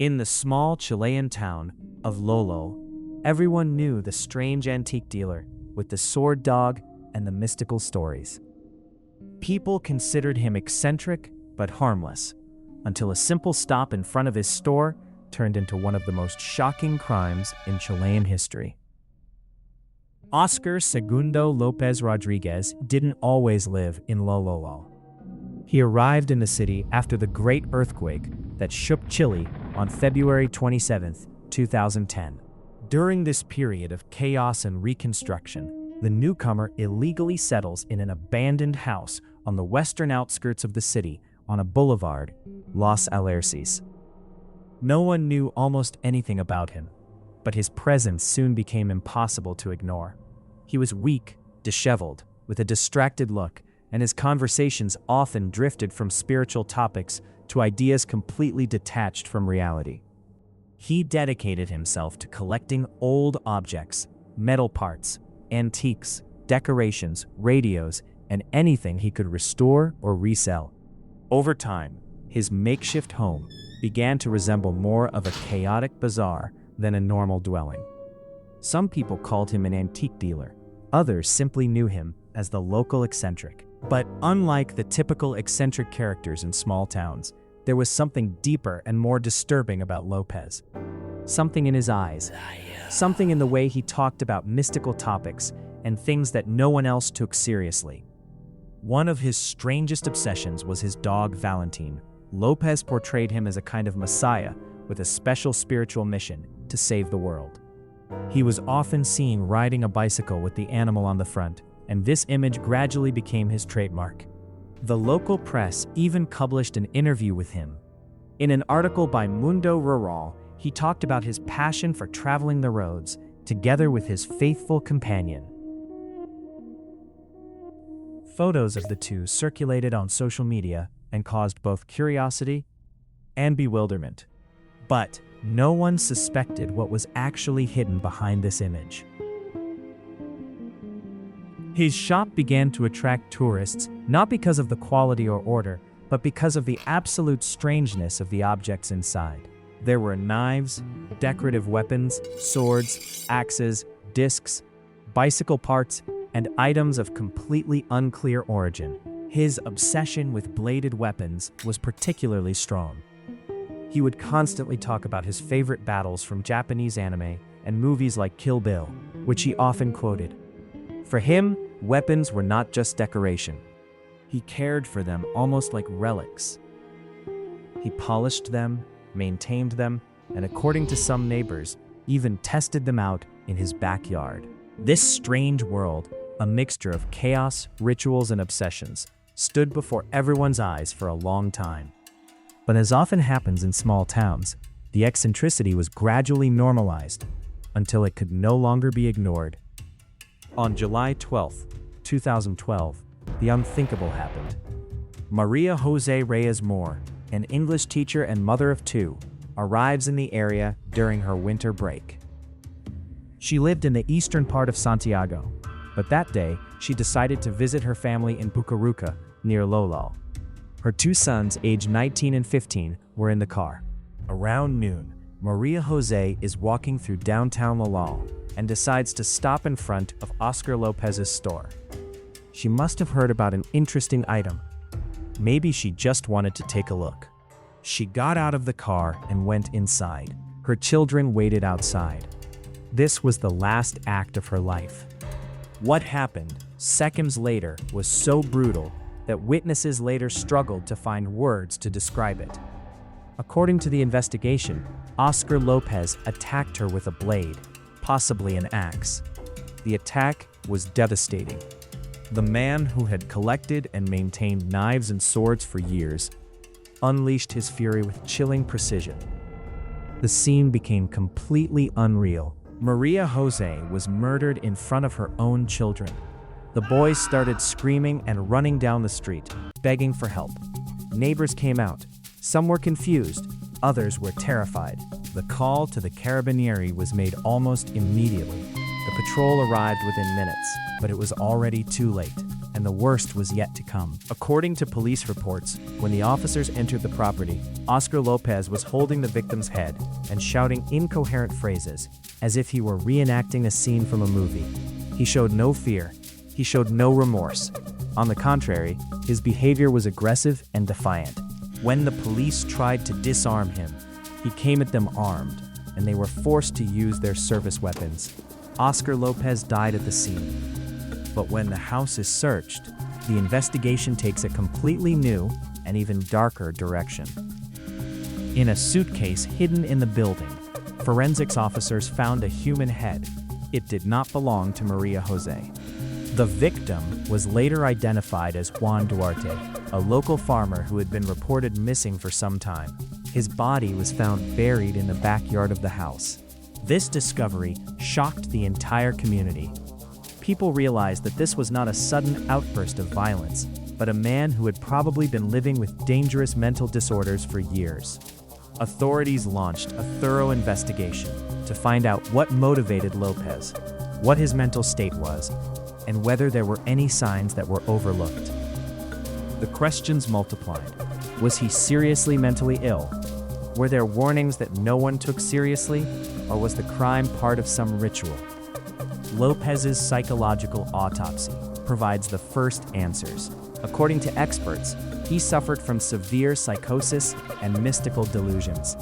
In the small Chilean town of Lolo, everyone knew the strange antique dealer with the sword dog and the mystical stories. People considered him eccentric but harmless, until a simple stop in front of his store turned into one of the most shocking crimes in Chilean history. Oscar Segundo Lopez Rodriguez didn't always live in Lolo. He arrived in the city after the great earthquake that shook Chile on February 27, 2010. During this period of chaos and reconstruction, the newcomer illegally settles in an abandoned house on the western outskirts of the city on a boulevard, Los Alerces. No one knew almost anything about him, but his presence soon became impossible to ignore. He was weak, disheveled, with a distracted look, and his conversations often drifted from spiritual topics to ideas completely detached from reality. He dedicated himself to collecting old objects, metal parts, antiques, decorations, radios, and anything he could restore or resell. Over time, his makeshift home began to resemble more of a chaotic bazaar than a normal dwelling. Some people called him an antique dealer. Others simply knew him as the local eccentric. But unlike the typical eccentric characters in small towns, there was something deeper and more disturbing about Lopez. Something in his eyes, something in the way he talked about mystical topics and things that no one else took seriously. One of his strangest obsessions was his dog Valentine. Lopez portrayed him as a kind of messiah with a special spiritual mission to save the world. He was often seen riding a bicycle with the animal on the front, and this image gradually became his trademark. The local press even published an interview with him. In an article by Mundo Rural, he talked about his passion for traveling the roads, together with his faithful companion. Photos of the two circulated on social media and caused both curiosity and bewilderment. But no one suspected what was actually hidden behind this image. His shop began to attract tourists not because of the quality or order, but because of the absolute strangeness of the objects inside. There were knives, decorative weapons, swords, axes, discs, bicycle parts, and items of completely unclear origin. His obsession with bladed weapons was particularly strong. He would constantly talk about his favorite battles from Japanese anime and movies like Kill Bill, which he often quoted. For him, weapons were not just decoration. He cared for them almost like relics. He polished them, maintained them, and according to some neighbors, even tested them out in his backyard. This strange world, a mixture of chaos, rituals, and obsessions, stood before everyone's eyes for a long time. But as often happens in small towns, the eccentricity was gradually normalized until it could no longer be ignored. On July 12, 2012, the unthinkable happened. Maria Jose Reyes Moore, an English teacher and mother of two, arrives in the area during her winter break. She lived in the eastern part of Santiago, but that day she decided to visit her family in Bucaruca, near Lolo. Her two sons, aged 19 and 15, were in the car. Around noon, Maria Jose is walking through downtown Lolo and decides to stop in front of Oscar Lopez's store. She must have heard about an interesting item. Maybe she just wanted to take a look. She got out of the car and went inside. Her children waited outside. This was the last act of her life. What happened seconds later was so brutal that witnesses later struggled to find words to describe it. According to the investigation, Oscar Lopez attacked her with a blade, possibly an axe. The attack was devastating. The man who had collected and maintained knives and swords for years unleashed his fury with chilling precision. The scene became completely unreal. Maria Jose was murdered in front of her own children. The boys started screaming and running down the street, begging for help. Neighbors came out. Some were confused, others were terrified. The call to the Carabinieri was made almost immediately. The patrol arrived within minutes, but it was already too late, and and the worst was yet to come. According to police reports, when the officers entered the property, Oscar Lopez was holding the victim's head and shouting incoherent phrases, as if he were reenacting a scene from a movie. He showed no fear. He showed no remorse. On the contrary, his behavior was aggressive and defiant. When the police tried to disarm him, he came at them armed, and they were forced to use their service weapons. Oscar Lopez died at the scene. But when the house is searched, the investigation takes a completely new and even darker direction. In a suitcase hidden in the building, forensics officers found a human head. It did not belong to Maria Jose. The victim was later identified as Juan Duarte, a local farmer who had been reported missing for some time. His body was found buried in the backyard of the house. This discovery shocked the entire community. People realized that this was not a sudden outburst of violence, but a man who had probably been living with dangerous mental disorders for years. Authorities launched a thorough investigation to find out what motivated Lopez, what his mental state was, and whether there were any signs that were overlooked. The questions multiplied. Was he seriously mentally ill? Were there warnings that no one took seriously, or was the crime part of some ritual? Lopez's psychological autopsy provides the first answers. According to experts, he suffered from severe psychosis and mystical delusions.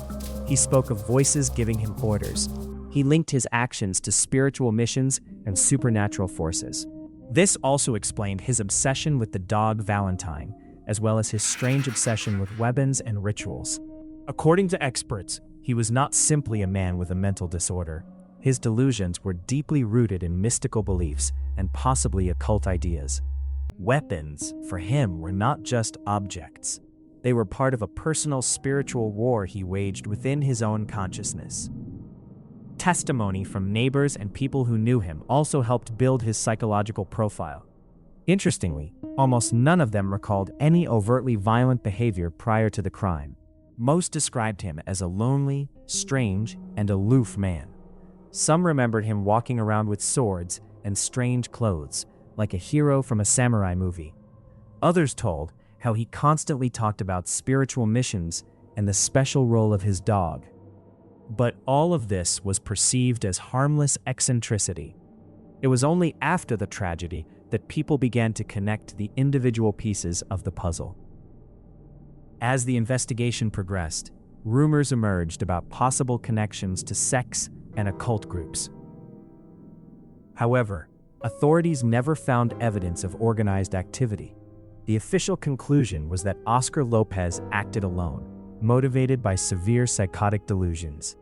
He spoke of voices giving him orders. He linked his actions to spiritual missions and supernatural forces. This also explained his obsession with the dog Valentine, as well as his strange obsession with weapons and rituals. According to experts, he was not simply a man with a mental disorder. His delusions were deeply rooted in mystical beliefs and possibly occult ideas. Weapons, for him, were not just objects. They were part of a personal spiritual war he waged within his own consciousness. Testimony from neighbors and people who knew him also helped build his psychological profile. Interestingly, almost none of them recalled any overtly violent behavior prior to the crime. Most described him as a lonely, strange, and aloof man. Some remembered him walking around with swords and strange clothes, like a hero from a samurai movie. Others told how he constantly talked about spiritual missions and the special role of his dog. But all of this was perceived as harmless eccentricity. It was only after the tragedy that people began to connect the individual pieces of the puzzle. As the investigation progressed, rumors emerged about possible connections to sex and occult groups. However, authorities never found evidence of organized activity. The official conclusion was that Oscar Lopez acted alone, motivated by severe psychotic delusions.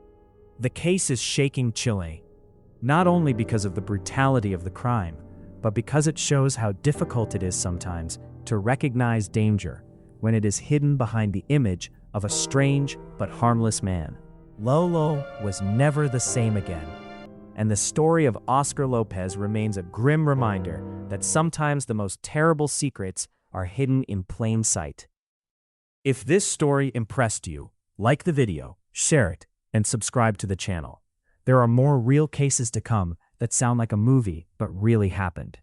The case is shaking Chile, not only because of the brutality of the crime, but because it shows how difficult it is sometimes to recognize danger when it is hidden behind the image of a strange but harmless man. Lolo was never the same again, and the story of Oscar Lopez remains a grim reminder that sometimes the most terrible secrets are hidden in plain sight. If this story impressed you, like the video, share it, and subscribe to the channel. There are more real cases to come that sound like a movie but really happened.